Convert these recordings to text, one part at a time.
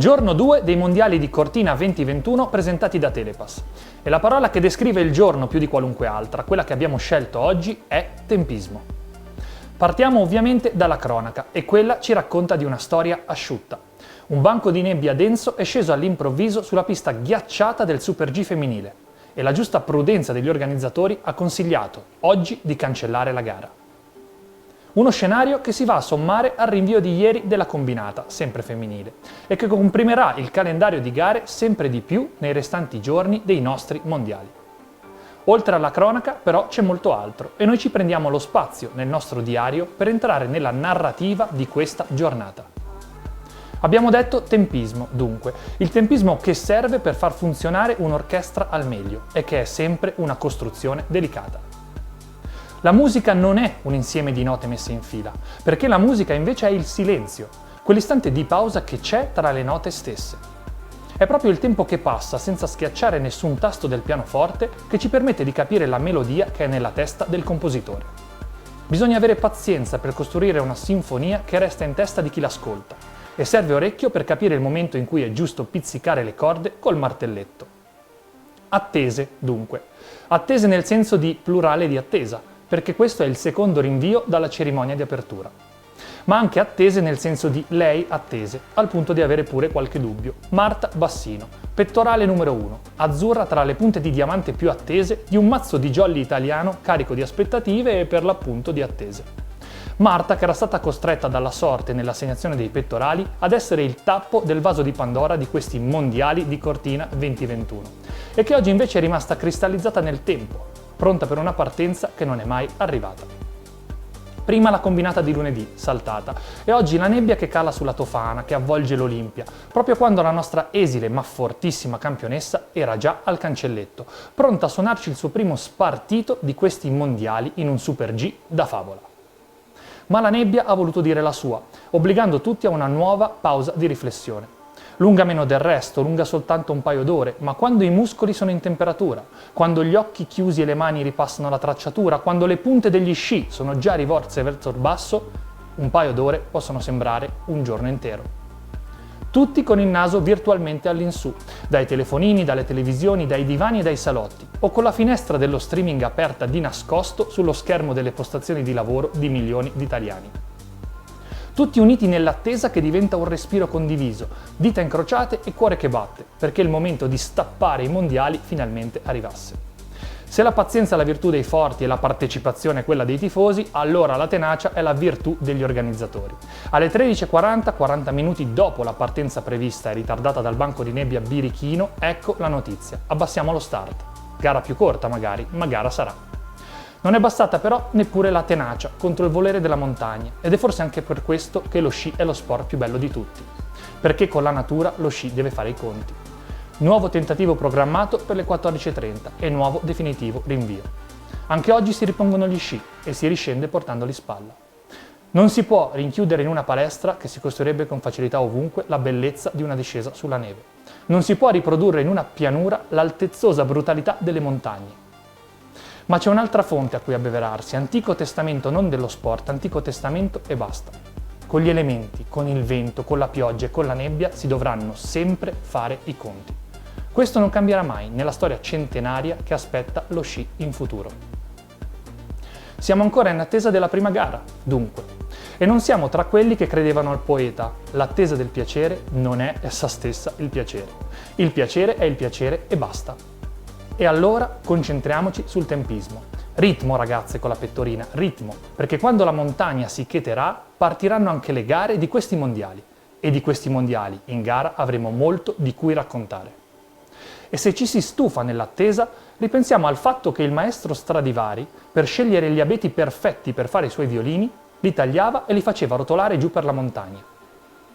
Giorno 2 dei mondiali di Cortina 2021 presentati da Telepass. E la parola che descrive il giorno più di qualunque altra, quella che abbiamo scelto oggi, è tempismo. Partiamo ovviamente dalla cronaca e quella ci racconta di una storia asciutta. Un banco di nebbia denso è sceso all'improvviso sulla pista ghiacciata del Super G femminile e la giusta prudenza degli organizzatori ha consigliato oggi di cancellare la gara. Uno scenario che si va a sommare al rinvio di ieri della combinata, sempre femminile, e che comprimerà il calendario di gare sempre di più nei restanti giorni dei nostri mondiali. Oltre alla cronaca, però, c'è molto altro e noi ci prendiamo lo spazio nel nostro diario per entrare nella narrativa di questa giornata. Abbiamo detto tempismo, dunque, il tempismo che serve per far funzionare un'orchestra al meglio e che è sempre una costruzione delicata. La musica non è un insieme di note messe in fila, perché la musica invece è il silenzio, quell'istante di pausa che c'è tra le note stesse. È proprio il tempo che passa senza schiacciare nessun tasto del pianoforte che ci permette di capire la melodia che è nella testa del compositore. Bisogna avere pazienza per costruire una sinfonia che resta in testa di chi l'ascolta e serve orecchio per capire il momento in cui è giusto pizzicare le corde col martelletto. Attese, dunque. Attese nel senso di plurale di attesa, perché questo è il secondo rinvio dalla cerimonia di apertura. Ma anche attese nel senso di lei attese, al punto di avere pure qualche dubbio. Marta Bassino, pettorale numero 1, azzurra tra le punte di diamante più attese di un mazzo di jolly italiano carico di aspettative e per l'appunto di attese. Marta, che era stata costretta dalla sorte nell'assegnazione dei pettorali ad essere il tappo del vaso di Pandora di questi mondiali di Cortina 2021 e che oggi invece è rimasta cristallizzata nel tempo, pronta per una partenza che non è mai arrivata. Prima la combinata di lunedì, saltata, e oggi la nebbia che cala sulla Tofana, che avvolge l'Olimpia, proprio quando la nostra esile ma fortissima campionessa era già al cancelletto, pronta a suonarci il suo primo spartito di questi mondiali in un Super G da favola. Ma la nebbia ha voluto dire la sua, obbligando tutti a una nuova pausa di riflessione. Lunga meno del resto, lunga soltanto un paio d'ore, ma quando i muscoli sono in temperatura, quando gli occhi chiusi e le mani ripassano la tracciatura, quando le punte degli sci sono già rivolse verso il basso, un paio d'ore possono sembrare un giorno intero. Tutti con il naso virtualmente all'insù, dai telefonini, dalle televisioni, dai divani e dai salotti, o con la finestra dello streaming aperta di nascosto sullo schermo delle postazioni di lavoro di milioni di italiani. Tutti uniti nell'attesa che diventa un respiro condiviso, dita incrociate e cuore che batte, perché il momento di stappare i mondiali finalmente arrivasse. Se la pazienza è la virtù dei forti e la partecipazione è quella dei tifosi, allora la tenacia è la virtù degli organizzatori. Alle 13:40, 40 minuti dopo la partenza prevista e ritardata dal banco di nebbia birichino, ecco la notizia. Abbassiamo lo start. Gara più corta magari, ma gara sarà. Non è bastata però neppure la tenacia contro il volere della montagna ed è forse anche per questo che lo sci è lo sport più bello di tutti. Perché con la natura lo sci deve fare i conti. Nuovo tentativo programmato per le 14:30 e nuovo definitivo rinvio. Anche oggi si ripongono gli sci e si riscende portandoli in spalla. Non si può rinchiudere in una palestra che si costruirebbe con facilità ovunque la bellezza di una discesa sulla neve. Non si può riprodurre in una pianura l'altezzosa brutalità delle montagne. Ma c'è un'altra fonte a cui abbeverarsi, Antico Testamento non dello sport, Antico Testamento e basta. Con gli elementi, con il vento, con la pioggia e con la nebbia si dovranno sempre fare i conti. Questo non cambierà mai nella storia centenaria che aspetta lo sci in futuro. Siamo ancora in attesa della prima gara, dunque, e non siamo tra quelli che credevano al poeta: l'attesa del piacere non è essa stessa il piacere. Il piacere è il piacere e basta. E allora concentriamoci sul tempismo. Ritmo, ragazze con la pettorina, ritmo, perché quando la montagna si cheterà partiranno anche le gare di questi mondiali e di questi mondiali in gara avremo molto di cui raccontare. E se ci si stufa nell'attesa, ripensiamo al fatto che il maestro Stradivari, per scegliere gli abeti perfetti per fare i suoi violini, li tagliava e li faceva rotolare giù per la montagna.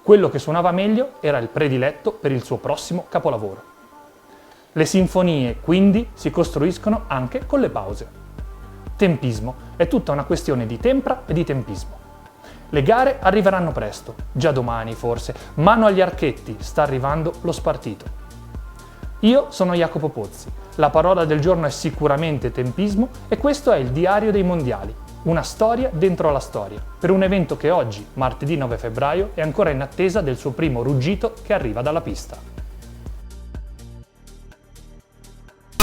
Quello che suonava meglio era il prediletto per il suo prossimo capolavoro. Le sinfonie, quindi, si costruiscono anche con le pause. Tempismo è tutta una questione di tempra e di tempismo. Le gare arriveranno presto, già domani forse, mano agli archetti, sta arrivando lo spartito. Io sono Jacopo Pozzi, la parola del giorno è sicuramente tempismo e questo è il diario dei mondiali, Una storia dentro la storia, per un evento che oggi, martedì 9 febbraio, è ancora in attesa del suo primo ruggito che arriva dalla pista.